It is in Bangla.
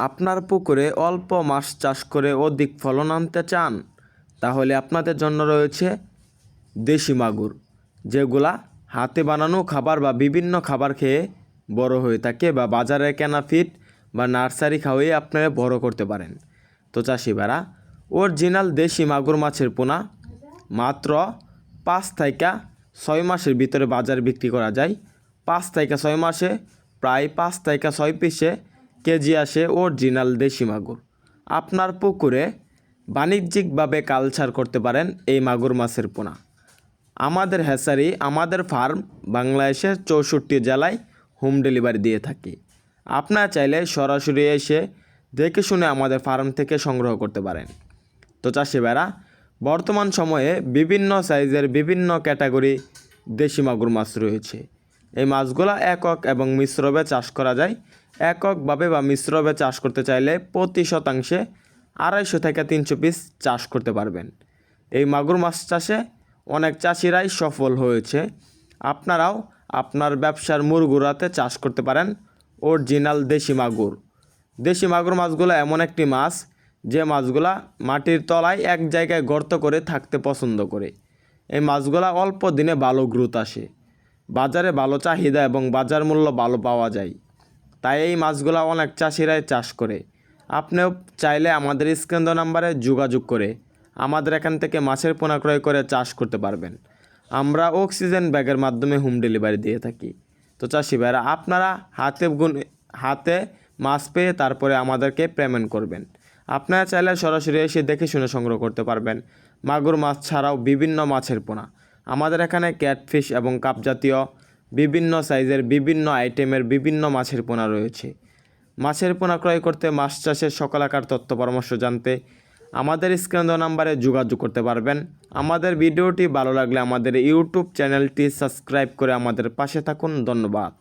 আপনার পুকুরে অল্প মাছ চাষ করে অধিক ফলন আনতে চান, তাহলে আপনাদের জন্য রয়েছে দেশি মাগুর, যেগুলা হাতে বানানো খাবার বা বিভিন্ন খাবার খেয়ে বড় হয়ে থাকে, বা বাজারে কেনা ফিড বা নার্সারি খাওয়িয়ে আপনারা বড় করতে পারেন। তো চাষি ভাইরা, অরিজিনাল দেশি মাগুর মাছের পোনা মাত্র 5 থেকে 6 মাসের ভিতরে বাজারে বিক্রি করা যায়। 5 থেকে 6 মাসে প্রায় 5 থেকে 6 পিসে কেজি আসে অরিজিনাল দেশি মাগুর। আপনার পুকুরে বাণিজ্যিকভাবে কালচার করতে পারেন এই মাগুর মাছের পোনা। আমাদের হ্যাচারি, আমাদের ফার্ম বাংলাদেশের 64 জেলায় হোম ডেলিভারি দিয়ে থাকি। আপনারা চাইলে সরাসরি এসে দেখে শুনে আমাদের ফার্ম থেকে সংগ্রহ করতে পারেন। তো চাষি ভাইরা, বর্তমান সময়ে বিভিন্ন সাইজের বিভিন্ন ক্যাটাগরি দেশি মাগুর মাছ রয়েছে। এই মাছগুলো একক এবং মিশ্রভাবে চাষ করা যায়। এককভাবে বা মিশ্রভাবে চাষ করতে চাইলে প্রতি শতাংশে 250 থেকে 300 পিস চাষ করতে পারবেন। এই মাগুর মাছ চাষে অনেক চাষিরাই সফল হয়েছে। আপনারাও আপনার ব্যবসার মুরগুরাতে চাষ করতে পারেন অরিজিনাল দেশি মাগুর। দেশি মাগুর মাছগুলো এমন একটি মাছ, যে মাছগুলা মাটির তলায় এক জায়গায় গর্ত করে থাকতে পছন্দ করে। এই মাছগুলা অল্প দিনে ভালো গ্রোথ আসে, বাজারে ভালো চাহিদা এবং বাজার মূল্য ভালো পাওয়া যায়। তাই এই মাছগুলা অনেক চাষিরাই চাষ করে। আপনিও চাইলে আমাদের স্ক্রিন দেওয়া নাম্বারে যোগাযোগ করে আমাদের এখান থেকে মাছের পোনা ক্রয় করে চাষ করতে পারবেন। আমরা অক্সিজেন ব্যাগের মাধ্যমে হোম ডেলিভারি দিয়ে থাকি। তো চাষি ভাইরা, আপনারা হাতে মাছ পেয়ে তারপরে আমাদেরকে পেমেন্ট করবেন। আপনারা চাইলে সরাসরি এসে দেখে শুনে সংগ্রহ করতে পারবেন মাগুর মাছ ছাড়াও বিভিন্ন মাছের পোনা। আমাদের এখানে ক্যাটফিশ এবং কাপ জাতীয় বিভিন্ন সাইজের বিভিন্ন আইটেমের বিভিন্ন মাছের পোনা রয়েছে। মাছের পোনা ক্রয় করতে, মাছ চাষের সকল আকার তথ্য পরামর্শ জানতে আমাদের স্ক্রিন দেওয়া নাম্বারে যোগাযোগ করতে পারবেন। আমাদের ভিডিওটি ভালো লাগলে আমাদের ইউটিউব চ্যানেলটি সাবস্ক্রাইব করে আমাদের পাশে থাকুন। ধন্যবাদ।